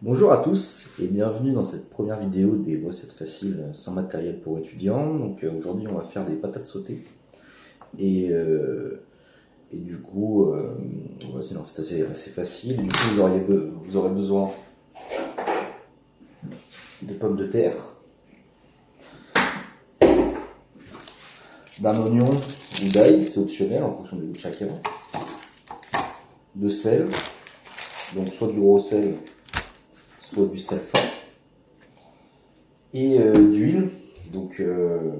Bonjour à tous et bienvenue dans cette première vidéo des recettes faciles sans matériel pour étudiants. Donc aujourd'hui on va faire des patates sautées et, euh, et du coup ouais, c'est assez facile. Du coup vous aurez besoin de pommes de terre, d'un oignon ou d'ail, c'est optionnel en fonction du goût de chacun, de sel, donc soit du gros sel, soit du sel fin, et d'huile, donc euh,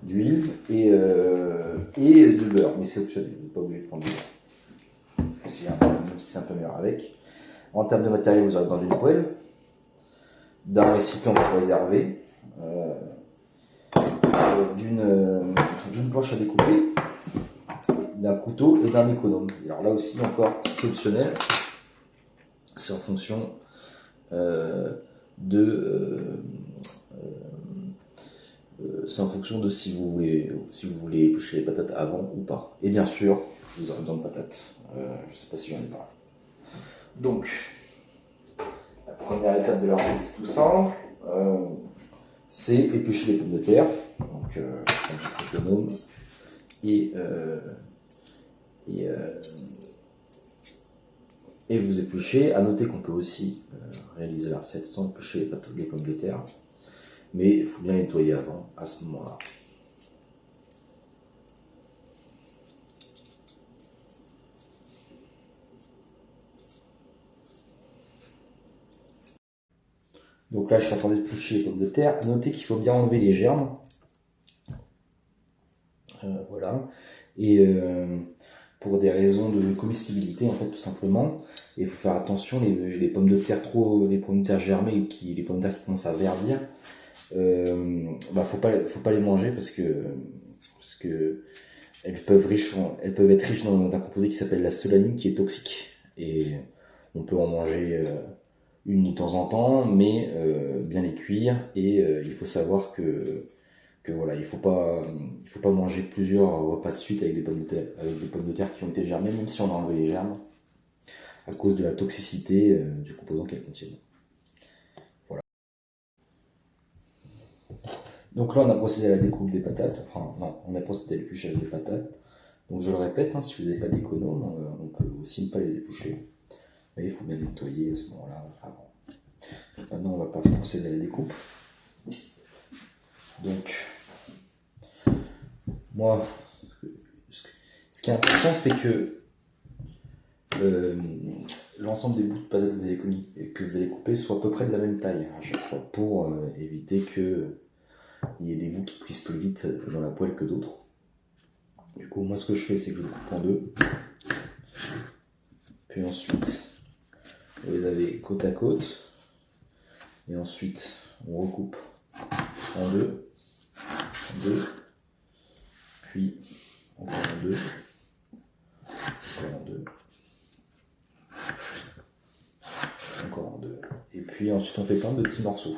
d'huile et de beurre, mais c'est optionnel, vous n'êtes pas obligé de prendre du beurre, même si c'est un peu meilleur avec. En termes de matériel, vous aurez besoin d'une poêle, d'un récipient pour réserver, d'une planche à découper, d'un couteau et d'un économe. Alors là aussi, encore, c'est optionnel, c'est en fonction euh, de c'est en fonction de si vous voulez éplucher les patates avant ou pas. Et bien sûr, vous aurez besoin de patates. Je ne sais pas si j'en ai parlé. Donc, la première étape de la recette, c'est tout simple. C'est éplucher les pommes de terre. Donc, un économe. Et, euh, et, euh, et vous épluchez. À noter qu'on peut aussi réaliser la recette sans éplucher les pommes de terre. Mais il faut bien nettoyer avant, à ce moment-là. Donc là, je suis en train d'éplucher les pommes de terre. À noter qu'il faut bien enlever les germes. Voilà. Et pour des raisons de comestibilité, en fait, tout simplement. Et il faut faire attention, les pommes de terre les pommes de terre germées, les pommes de terre qui commencent à verdir, faut pas les manger parce que elles peuvent être riches d'un composé qui s'appelle la solanine, qui est toxique. Et on peut en manger une de temps en temps, mais bien les cuire. Et il faut savoir que voilà, il faut pas manger plusieurs repas de suite avec des pommes de terre qui ont été germées, même si on a enlevé les germes, à cause de la toxicité du composant qu'elles contiennent. Voilà. Donc là, on a procédé à la découpe des patates, enfin non, on a procédé à l'épluchage des patates. Donc je le répète, hein, si vous n'avez pas d'économe, on peut aussi ne pas les éplucher. Mais il faut bien les nettoyer à ce moment-là avant. Maintenant, on va pas procéder à la découpe. Donc, moi, ce qui est important, c'est que euh, l'ensemble des bouts de patates que vous allez couper soit à peu près de la même taille à chaque fois pour éviter qu'il y ait des bouts qui cuisent plus vite dans la poêle que d'autres. Du coup, moi, ce que je fais, c'est que je le coupe en deux. Puis ensuite, vous les avez côte à côte. Et ensuite, on recoupe en deux. Puis encore en deux. Encore en deux. Encore en deux. Et puis ensuite, on fait plein de petits morceaux.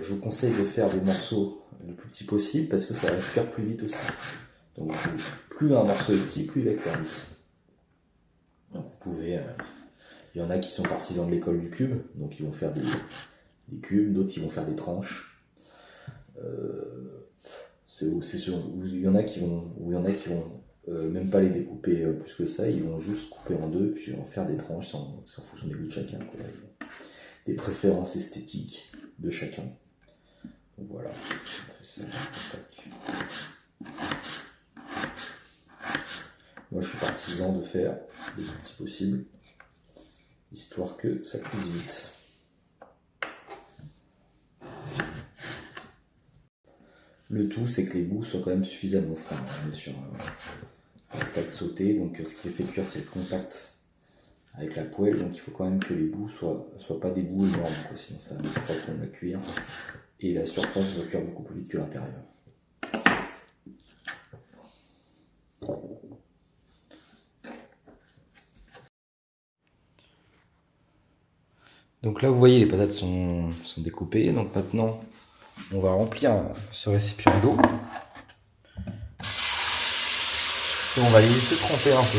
Je vous conseille de faire des morceaux le plus petits possible parce que ça va cuire plus vite aussi. Donc plus un morceau est petit, plus il va cuire vite. Donc vous pouvez, il y en a qui sont partisans de l'école du cube, donc ils vont faire des cubes, d'autres ils vont faire des tranches. Il y en a qui vont, même pas les découper plus que ça, ils vont juste couper en deux, puis vont faire des tranches, c'est en fonction des goûts de chacun, quoi, des préférences esthétiques de chacun. Donc voilà, on fait ça. Moi je suis partisan de faire le plus petit possible, histoire que ça cuise vite. Le tout, c'est que les bouts soient quand même suffisamment fins. On est sur un pâte sautée, donc ce qui fait cuire, c'est le contact avec la poêle. Donc il faut quand même que les bouts soient pas des bouts énormes, quoi, sinon ça va mettre pas trop de la cuire. Et la surface va cuire beaucoup plus vite que l'intérieur. Donc là, vous voyez, les patates sont découpées. Donc maintenant, on va remplir ce récipient d'eau. Et on va les laisser tremper un peu.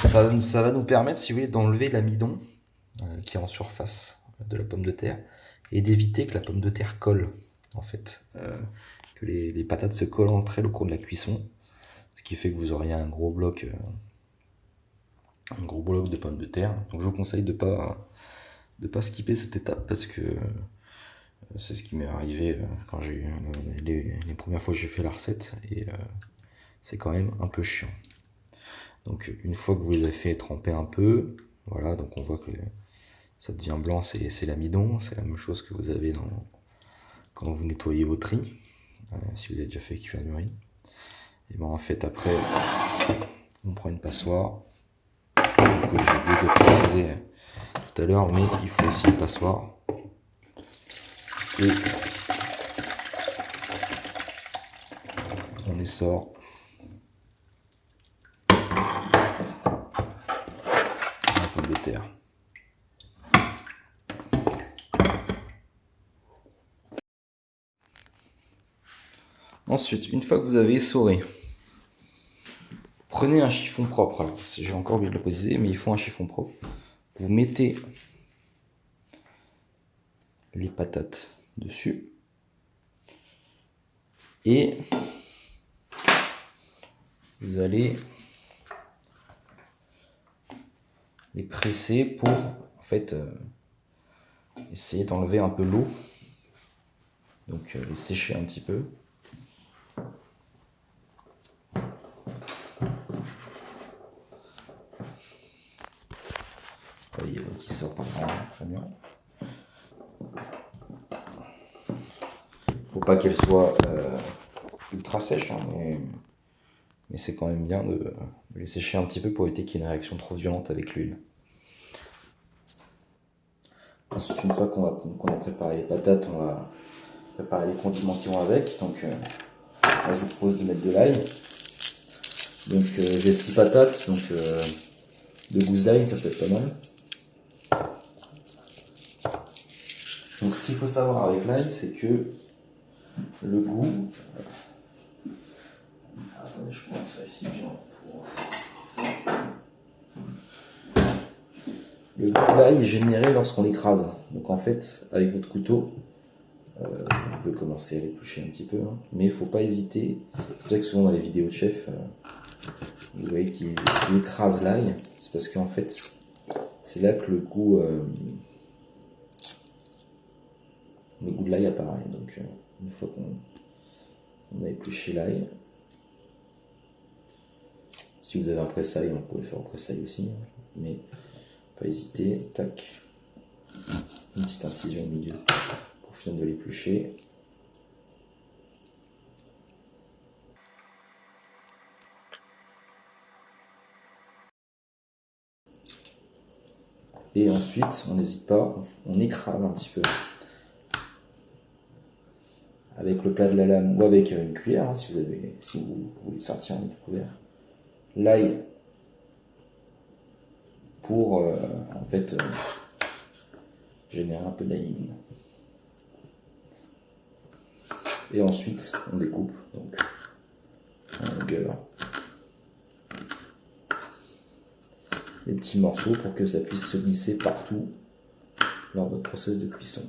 Ça va nous permettre, si vous voulez, d'enlever l'amidon qui est en surface de la pomme de terre et d'éviter que la pomme de terre colle, en fait, que les patates se collent entre elles au cours de la cuisson, ce qui fait que vous auriez un gros bloc de pommes de terre. Donc je vous conseille de pas skipper cette étape parce que c'est ce qui m'est arrivé quand j'ai eu les premières fois que j'ai fait la recette et c'est quand même un peu chiant. Donc une fois que vous les avez fait tremper un peu, voilà, donc on voit que ça devient blanc, c'est l'amidon, c'est la même chose que vous avez quand vous nettoyez votre riz, si vous avez déjà fait cuire du riz. Et ben en fait après, on prend une passoire, que j'ai oublié de préciser tout à l'heure, mais il faut aussi une passoire. Et on essore la pomme de terre. Ensuite, une fois que vous avez essoré, prenez un chiffon propre. Alors, j'ai encore oublié de le préciser, mais il faut un chiffon propre. Vous mettez les patates dessus et vous allez les presser pour en fait essayer d'enlever un peu l'eau, donc les sécher un petit peu. Vous voyez qui sort parfaitement, très bien. Faut pas qu'elle soit ultra sèche, hein, mais c'est quand même bien de les sécher un petit peu pour éviter qu'il y ait une réaction trop violente avec l'huile. Ensuite, une fois qu'on a préparé les patates, on va préparer les condiments qui vont avec. Donc là, je vous propose de mettre de l'ail. Donc j'ai 6 patates, donc 2 gousses d'ail, ça peut être pas mal. Donc ce qu'il faut savoir avec l'ail, c'est que le goût... Attendez, je prends un récipient pour ça. Le goût de l'ail est généré lorsqu'on l'écrase. Donc en fait, avec votre couteau, vous pouvez commencer à l'éplucher un petit peu, hein, mais il ne faut pas hésiter. C'est pour ça que souvent dans les vidéos de chef, vous voyez qu'ils écrasent l'ail. C'est parce qu'en fait, c'est là que le goût de l'ail apparaît. Donc une fois qu'on a épluché l'ail, si vous avez un pressail, on peut le faire au pressail aussi, hein, mais pas hésiter, tac, une petite incision au milieu pour finir de l'éplucher. Et ensuite, on n'hésite pas, on écrase un petit peu avec le plat de la lame ou avec une cuillère, hein, si vous voulez sortir un couvert, l'ail pour en fait générer un peu d'ail. Et ensuite, on découpe donc en longueur des petits morceaux pour que ça puisse se glisser partout lors de votre process de cuisson.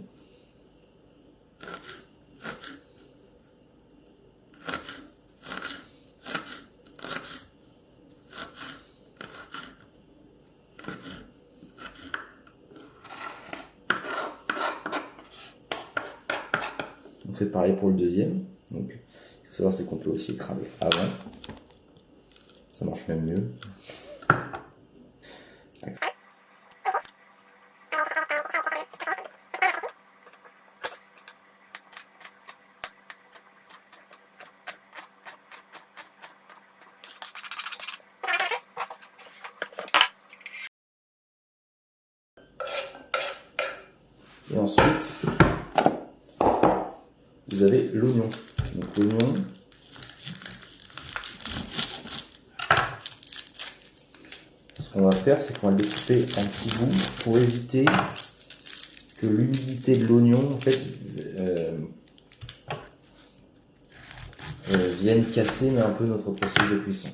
On fait pareil pour le deuxième. Donc, il faut savoir c'est qu'on peut aussi écraser avant. Ça marche même mieux. Et ensuite, vous avez l'oignon. Donc l'oignon, ce qu'on va faire, c'est qu'on va le découper en petits bouts pour éviter que l'humidité de l'oignon en fait vienne casser mais un peu notre processus de cuisson.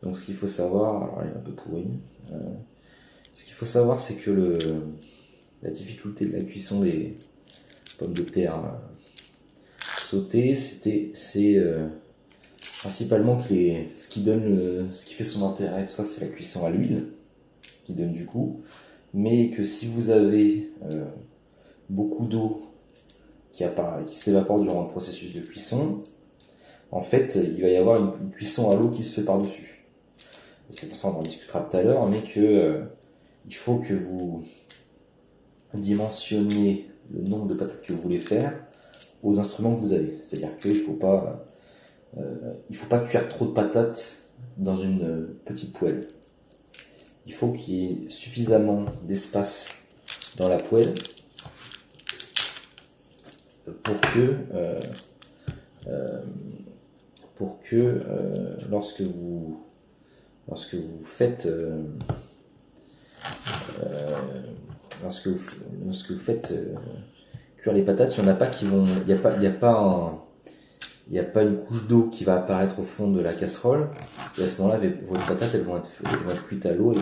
Donc ce qu'il faut savoir, alors il est un peu pourri, Ce qu'il faut savoir, c'est que la difficulté de la cuisson des pommes de terre sautées, c'est principalement que ce qui fait son intérêt, tout ça, c'est la cuisson à l'huile, qui donne du goût. Mais que si vous avez beaucoup d'eau qui s'évapore durant le processus de cuisson, en fait, il va y avoir une cuisson à l'eau qui se fait par-dessus. C'est pour ça qu'on en discutera tout à l'heure, mais il faut que vous dimensionniez le nombre de patates que vous voulez faire aux instruments que vous avez. C'est-à-dire qu'il ne faut pas cuire trop de patates dans une petite poêle. Il faut qu'il y ait suffisamment d'espace dans la poêle pour que lorsque vous faites cuire les patates, il n'y en a pas qui vont, il n'y a pas une couche d'eau qui va apparaître au fond de la casserole, et à ce moment-là, vos patates elles vont être cuites à l'eau et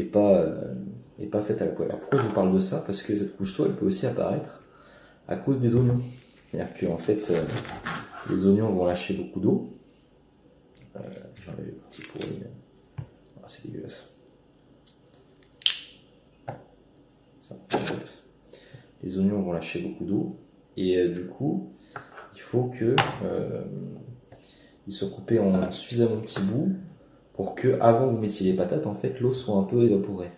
pas faites à la poêle. Alors pourquoi je vous parle de ça? Parce que cette couche d'eau, elle peut aussi apparaître à cause des oignons. C'est-à-dire que en fait, les oignons vont lâcher beaucoup d'eau. J'enlève les petits pourris. Ah, c'est dégueulasse. Ça, en fait, les oignons vont lâcher beaucoup d'eau et du coup, il faut que ils soient coupés en suffisamment petits bouts pour que, avant que vous mettiez les patates, en fait, l'eau soit un peu évaporée.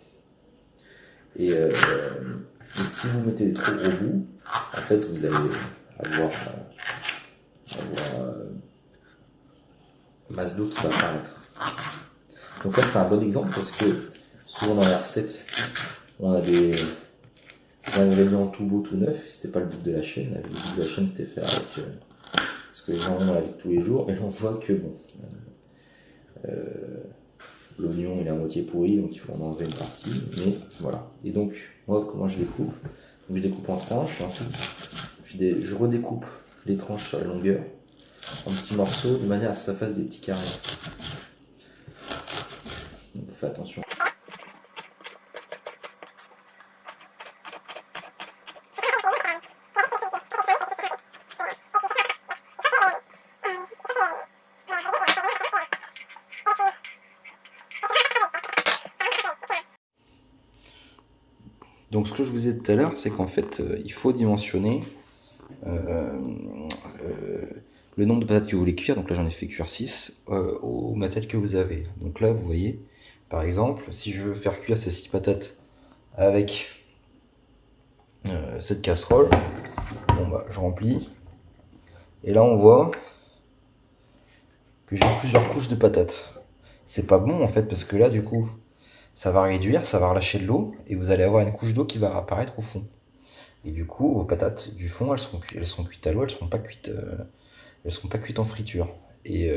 Et si vous mettez des trop gros bouts, en fait, vous allez avoir masse d'eau qui va apparaître. Donc là, c'est un bon exemple parce que souvent dans les recettes, on a des ingrédients tout beaux, tout neufs. C'était pas le but de la chaîne. Le but de la chaîne, c'était faire avec ce que les gens ont dans la vie de tous les jours. Et on voit que bon, l'oignon il est à moitié pourri, donc il faut en enlever une partie. Mais voilà. Et donc, moi, comment je découpe? Donc, je découpe en tranches et ensuite je redécoupe les tranches sur la longueur en petits morceaux de manière à ce que ça fasse des petits carrés. Donc, faites attention. Donc ce que je vous disais tout à l'heure, c'est qu'en fait, il faut dimensionner le nombre de patates que vous voulez cuire. Donc là, j'en ai fait cuire 6 au matériel que vous avez. Donc là, vous voyez, par exemple, si je veux faire cuire ces 6 patates avec cette casserole, bon bah, je remplis. Et là, on voit que j'ai plusieurs couches de patates. C'est pas bon en fait, parce que là, du coup, ça va réduire, ça va relâcher de l'eau, et vous allez avoir une couche d'eau qui va apparaître au fond. Et du coup, vos patates du fond, elles seront cuites à l'eau, elles seront pas cuites en friture. Et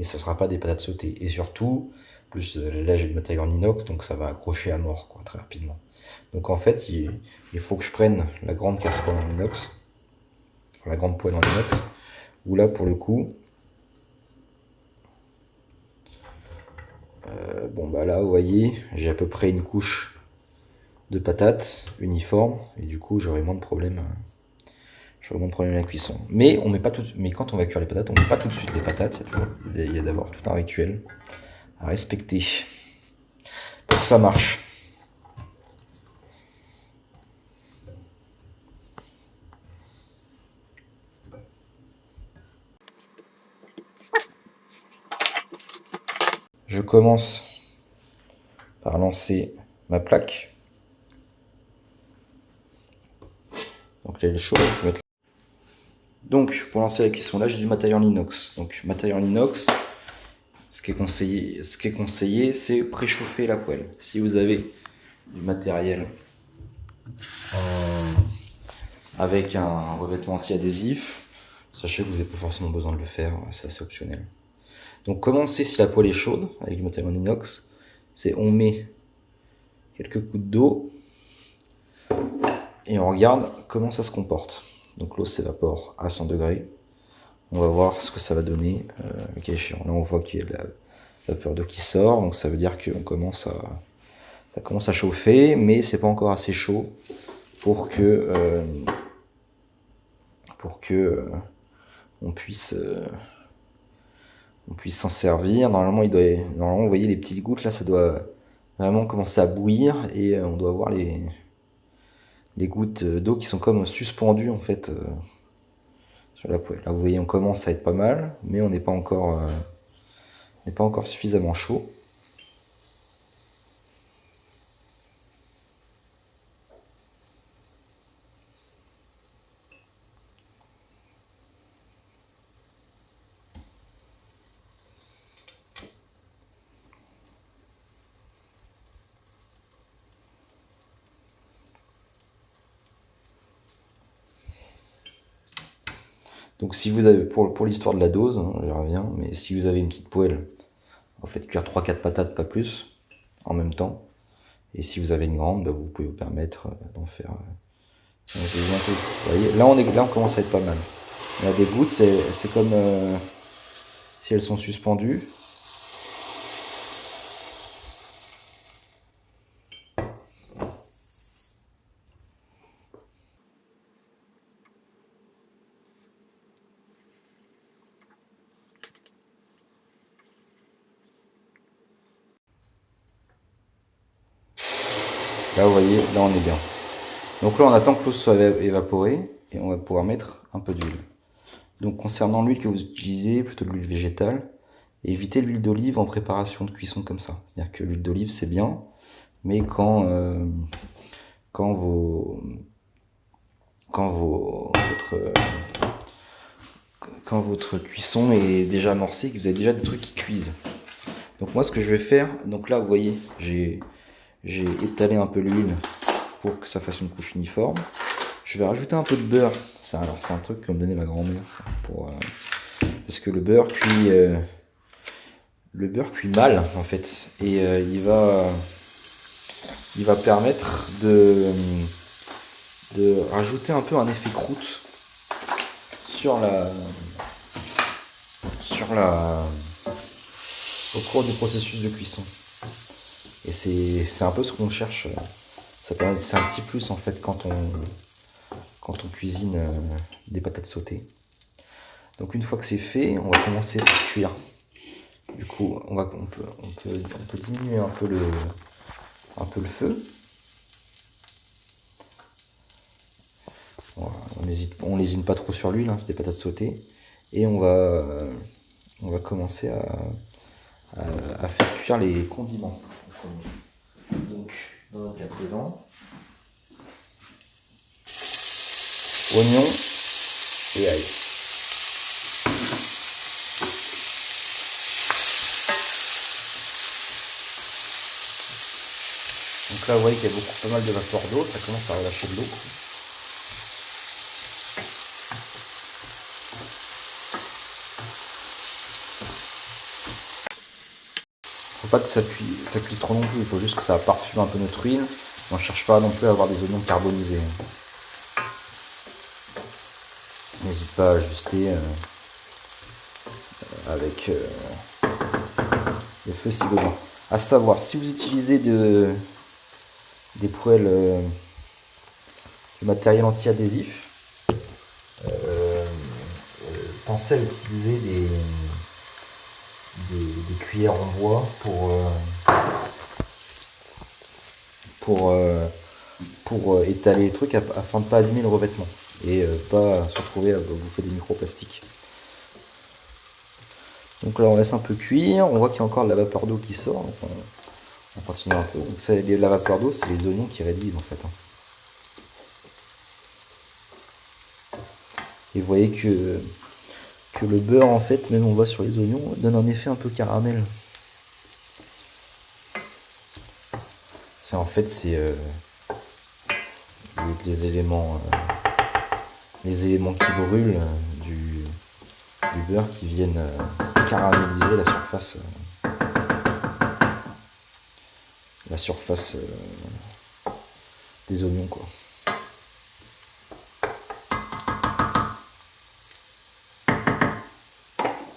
ce sera pas des patates sautées. Et surtout, plus là j'ai du matériel en inox, donc ça va accrocher à mort, quoi, très rapidement. Donc en fait, il faut que je prenne la grande casserole en inox, la grande poêle en inox, où là pour le coup, bon bah là vous voyez, j'ai à peu près une couche de patates uniforme, et du coup j'aurai moins de problèmes. J'aurai moins de problèmes à la cuisson. Mais quand on va cuire les patates, on met pas tout de suite les patates. Il y a d'abord tout un rituel à respecter pour que ça marche. Je commence par lancer ma plaque. Donc là, elle est chaude. Je peux mettre... Donc, pour lancer la cuisson, là, j'ai du matériel en inox. Donc, matériel en inox, ce qui est conseillé, c'est préchauffer la poêle. Si vous avez du matériel avec un revêtement anti-adhésif, sachez que vous n'avez pas forcément besoin de le faire, c'est assez optionnel. Donc comment on sait si la poêle est chaude avec du matériel en inox? C'est on met quelques gouttes d'eau et on regarde comment ça se comporte. Donc l'eau s'évapore à 100 degrés. On va voir ce que ça va donner le cas échéant. Là on voit qu'il y a vapeur d'eau qui sort, donc ça veut dire que ça commence à chauffer, mais c'est pas encore assez chaud pour que on puisse s'en servir. Normalement, vous voyez les petites gouttes là, ça doit vraiment commencer à bouillir et on doit voir les gouttes d'eau qui sont comme suspendues en fait sur la poêle. Là, vous voyez, on commence à être pas mal, mais on n'est pas encore suffisamment chaud. Donc si vous avez, pour l'histoire de la dose, hein, j'y reviens, mais si vous avez une petite poêle, vous faites cuire 3-4 patates, pas plus, en même temps. Et si vous avez une grande, bah, vous pouvez vous permettre d'en faire. Vous voyez, là on commence à être pas mal. Là, des gouttes, c'est comme si elles sont suspendues. Là, vous voyez, là on est bien. Donc là, on attend que l'eau soit évaporée et on va pouvoir mettre un peu d'huile. Donc concernant l'huile que vous utilisez, plutôt de l'huile végétale, évitez l'huile d'olive en préparation de cuisson comme ça. C'est-à-dire que l'huile d'olive c'est bien, mais quand votre cuisson est déjà amorcée, que vous avez déjà des trucs qui cuisent. Donc moi ce que je vais faire, donc là vous voyez, j'ai étalé un peu l'huile pour que ça fasse une couche uniforme. Je vais rajouter un peu de beurre. C'est un truc que me donnait ma grand-mère, parce que le beurre cuit mal en fait, et il va permettre de rajouter un peu un effet croûte au cours du processus de cuisson. Et c'est un peu ce qu'on cherche. C'est un petit plus en fait quand on cuisine des patates sautées. Donc une fois que c'est fait, on va commencer par cuire. Du coup, on peut diminuer un peu le feu. Voilà, on n'hésite pas trop sur l'huile, hein, c'est des patates sautées. Et on va commencer à faire cuire les condiments. Donc, dans notre cas présent, oignons et ail. Donc là, vous voyez qu'il y a pas mal de vapeur d'eau, ça commence à relâcher de l'eau. Faut pas que ça cuise trop non plus, il faut juste que ça parfume un peu notre huile. On ne cherche pas non plus à avoir des oignons carbonisés. N'hésite pas à ajuster avec le feu si besoin. À savoir, si vous utilisez des poêles de matériel anti-adhésif, pensez à utiliser des cuillères en bois pour étaler les trucs afin de ne pas abîmer le revêtement et pas se retrouver à bouffer des microplastiques. Donc là on laisse un peu cuire, on voit qu'il y a encore de la vapeur d'eau qui sort, donc on continue un peu. Donc ça, la vapeur d'eau, c'est les oignons qui réduisent en fait. Et vous voyez que le beurre en fait, même on voit sur les oignons, donne un effet un peu caramel. C'est les éléments qui brûlent du beurre qui viennent caraméliser la surface des oignons quoi.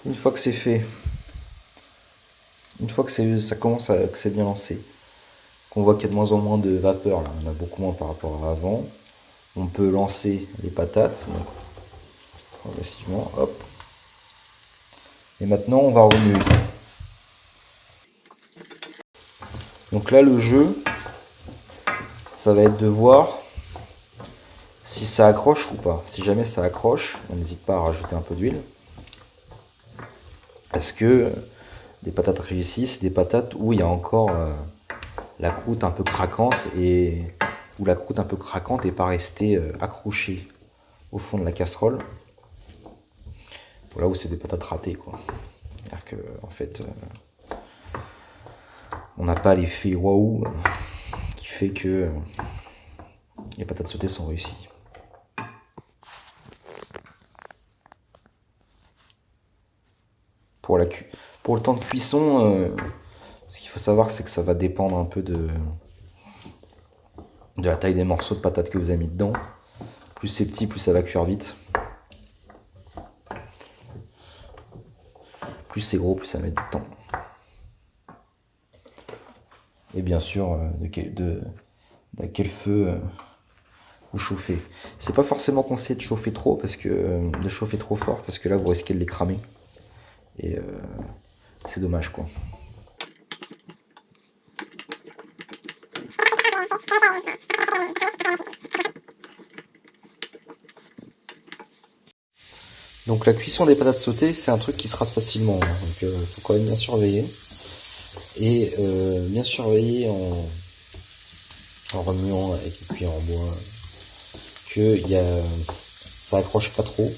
Une fois que c'est fait, Une fois que ça commence que c'est bien lancé, qu'on voit qu'il y a de moins en moins de vapeur, là, on a beaucoup moins par rapport à avant, on peut lancer les patates, donc, progressivement, hop. Et maintenant on va remuer. Donc là le jeu, ça va être de voir si ça accroche ou pas. Si jamais ça accroche, on n'hésite pas à rajouter un peu d'huile. Parce que des patates réussies, c'est des patates où il y a encore la croûte un peu craquante et où la croûte un peu craquante n'est pas restée accrochée au fond de la casserole. Là où c'est des patates ratées, quoi. C'est-à-dire que en fait, on n'a pas l'effet waouh qui fait que les patates sautées sont réussies. Pour le temps de cuisson, ce qu'il faut savoir, c'est que ça va dépendre un peu de la taille des morceaux de patates que vous avez mis dedans. Plus c'est petit, plus ça va cuire vite. Plus c'est gros, plus ça met du temps. Et bien sûr, de quel feu vous chauffez. C'est pas forcément conseillé de chauffer trop, parce que de chauffer trop fort, parce que là vous risquez de les cramer. Et c'est dommage, quoi. Donc la cuisson des patates sautées, c'est un truc qui se rate facilement, hein. Donc faut quand même bien surveiller. Et bien surveiller en remuant avec une cuillère en bois que ça accroche pas trop.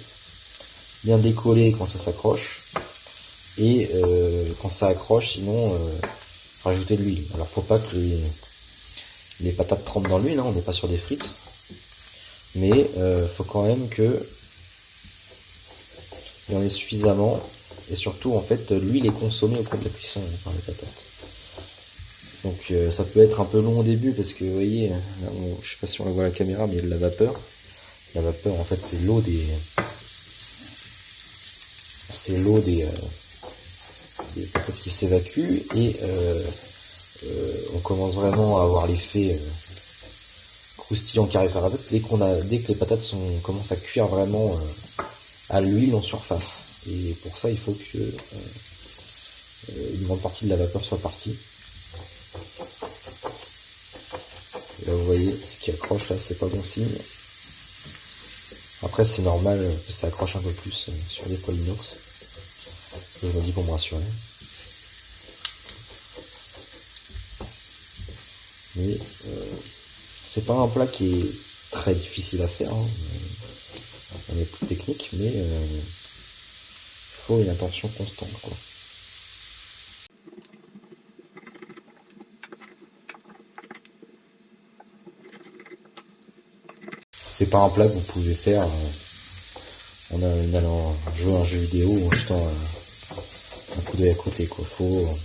Bien décoller quand ça s'accroche. Et quand ça accroche, sinon rajouter de l'huile. Alors faut pas que les patates trempent dans l'huile, hein, on n'est pas sur des frites. Mais faut quand même que il y en ait suffisamment. Et surtout, en fait, l'huile est consommée au cours de la cuisson par les patates. Donc ça peut être un peu long au début parce que vous voyez, là, je sais pas si on le voit à la caméra, mais il y a de la vapeur. La vapeur, en fait, c'est l'eau des patates qui s'évacuent et on commence vraiment à avoir l'effet croustillant qui arrive sur la pâte dès que les patates commencent à cuire vraiment à l'huile en surface. Et pour ça, il faut que une grande partie de la vapeur soit partie. Et là, vous voyez, ce qui accroche là, c'est pas bon signe. Après, c'est normal que ça accroche un peu plus sur des poêles inox. Je me dis pour me rassurer. Mais c'est pas un plat qui est très difficile à faire, hein. On est plus technique, mais il faut une attention constante, quoi. C'est pas un plat que vous pouvez faire en allant jouer à un jeu vidéo ou en jetant un coup d'œil à côté, quoi. Faut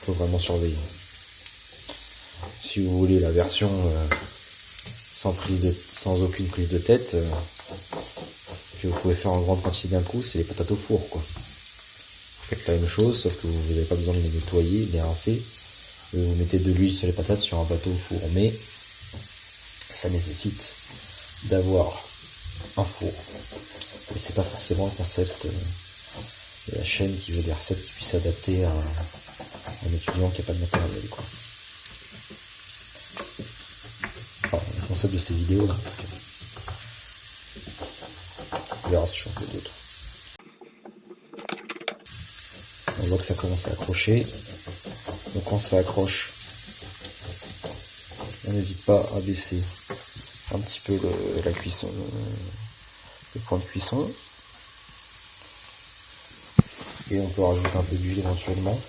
vraiment surveiller. Si vous voulez la version sans aucune prise de tête, que vous pouvez faire en grande quantité d'un coup, c'est les patates au four, quoi. Vous faites la même chose, sauf que vous n'avez pas besoin de les nettoyer, de les rincer. Vous mettez de l'huile sur les patates sur un bateau au four, mais ça nécessite d'avoir un four. Et c'est pas forcément le concept de la chaîne qui veut des recettes qui puissent s'adapter à un étudiant qui n'a pas de matériel, quoi. Enfin, le concept de ces vidéos, là. On verra si j'en fais d'autres. On voit que ça commence à accrocher. Donc quand ça accroche, on n'hésite pas à baisser un petit peu la cuisson, le point de cuisson. Et on peut rajouter un peu d'huile éventuellement.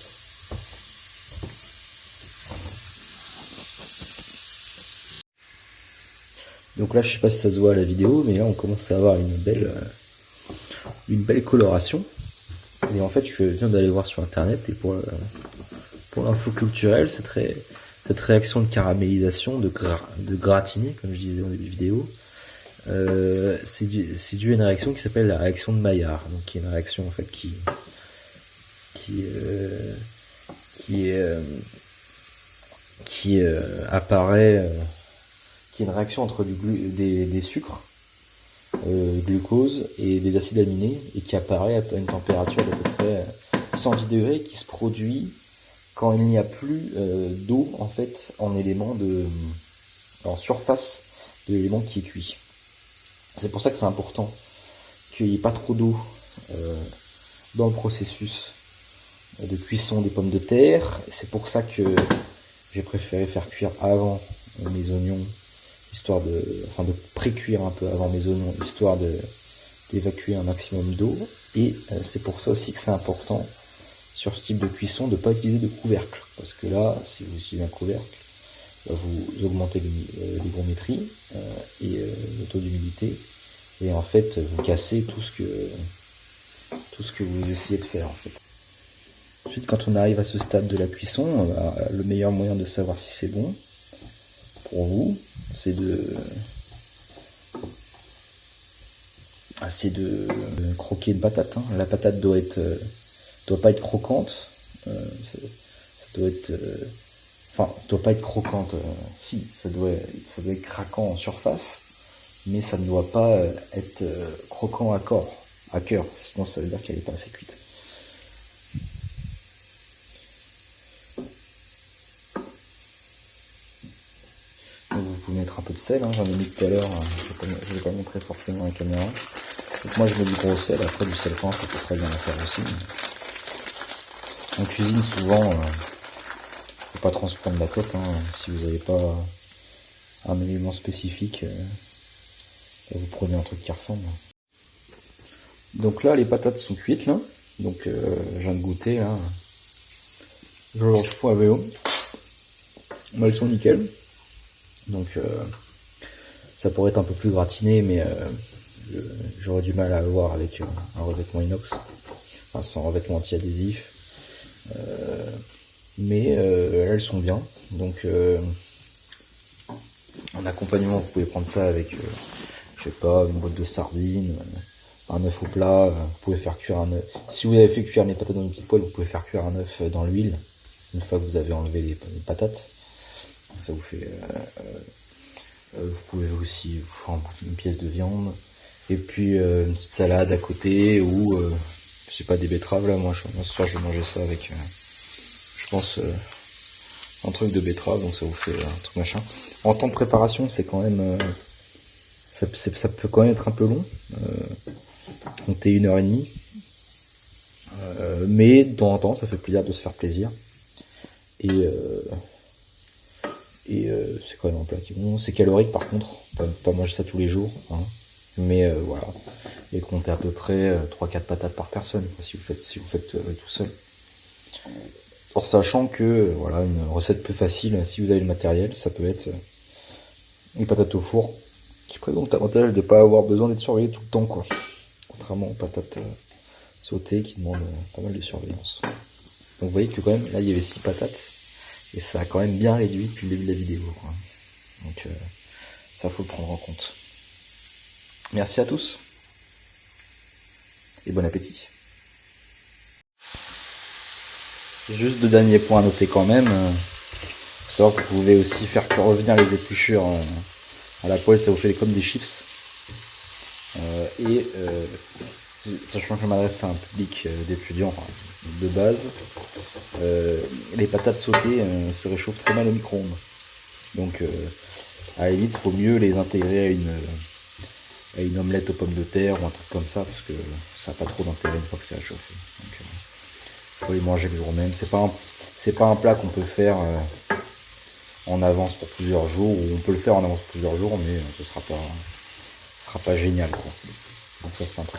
Donc là, je sais pas si ça se voit à la vidéo, mais là, on commence à avoir une belle coloration. Et en fait, je viens d'aller voir sur internet, et pour l'info culturelle, cette réaction de caramélisation, de gratiner, comme je disais au début de vidéo, c'est dû à une réaction qui s'appelle la réaction de Maillard, donc qui est une réaction en fait qui apparaît, qui est une réaction entre des sucres, glucose et des acides aminés, et qui apparaît à une température d'à peu près 110 degrés, qui se produit quand il n'y a plus d'eau en fait en surface de l'élément qui est cuit. C'est pour ça que c'est important qu'il n'y ait pas trop d'eau dans le processus de cuisson des pommes de terre. C'est pour ça que j'ai préféré faire cuire avant mes oignons, de pré-cuire un peu avant mes oignons, histoire d'évacuer un maximum d'eau. Et c'est pour ça aussi que c'est important sur ce type de cuisson de ne pas utiliser de couvercle, parce que là, si vous utilisez un couvercle, vous augmentez l'hygrométrie et le taux d'humidité, et en fait vous cassez tout ce que vous essayez de faire en fait. Ensuite, quand on arrive à ce stade de la cuisson, le meilleur moyen de savoir si c'est bon pour vous, c'est de croquer une patate. La patate doit pas être croquante. Ça doit pas être croquante. Si, ça doit être craquant en surface, mais ça ne doit pas être croquant à cœur. Sinon, ça veut dire qu'elle n'est pas assez cuite. Donc, vous pouvez mettre un peu de sel. J'en ai mis tout à l'heure. Je ne vais pas montrer forcément à la caméra. Donc moi, je mets du gros sel. Après, du sel fin, ça peut très bien le faire aussi. En cuisine, souvent, faut pas trop se prendre la tête. Si vous n'avez pas un élément spécifique, vous prenez un truc qui ressemble. Donc là, les patates sont cuites là. Donc je viens de goûter là. Je lance pas à vélo. Elles sont nickel. Donc ça pourrait être un peu plus gratiné, mais j'aurais du mal à avoir avec un revêtement inox, sans revêtement anti-adhésif. Mais elles sont bien. Donc en accompagnement, vous pouvez prendre ça avec je sais pas, une boîte de sardines, un œuf au plat. Vous pouvez faire cuire un œuf. Si vous avez fait cuire les patates dans une petite poêle, vous pouvez faire cuire un œuf dans l'huile une fois que vous avez enlevé les patates. Ça vous fait vous pouvez aussi prendre une pièce de viande et puis une petite salade à côté, ou je sais pas, des betteraves là. Moi ce soir je vais manger ça avec je pense un truc de betterave, donc ça vous fait un truc machin. En temps de préparation, c'est quand même ça peut quand même être un peu long, compter 1h30, mais de temps en temps ça fait plaisir de se faire plaisir, et c'est quand même un plat qui est bon. C'est calorique par contre, pas manger ça tous les jours, mais voilà, et compter à peu près 3-4 patates par personne si vous faites tout seul. En sachant que voilà, une recette plus facile, si vous avez le matériel, ça peut être les patates au four, qui présentent l'avantage de ne pas avoir besoin d'être surveillé tout le temps, quoi. Contrairement aux patates sautées qui demandent pas mal de surveillance. Donc vous voyez que quand même, là il y avait 6 patates, et ça a quand même bien réduit depuis le début de la vidéo, quoi. Donc ça, faut le prendre en compte. Merci à tous, et bon appétit. Juste 2 derniers points à noter quand même. Faut savoir que vous pouvez aussi faire revenir les épluchures à la poêle, ça vous fait comme des chips. Sachant que je m'adresse à un public d'étudiants de base, les patates sautées se réchauffent très mal au micro-ondes. Donc à la limite, il faut mieux les intégrer à une omelette aux pommes de terre ou un truc comme ça, parce que ça n'a pas trop d'intérêt une fois que c'est réchauffé. Donc faut les manger le jour même. C'est pas un plat qu'on peut faire en avance pour plusieurs jours, ou on peut le faire en avance pour plusieurs jours, mais ce sera pas génial, quoi. Donc ça, c'est un truc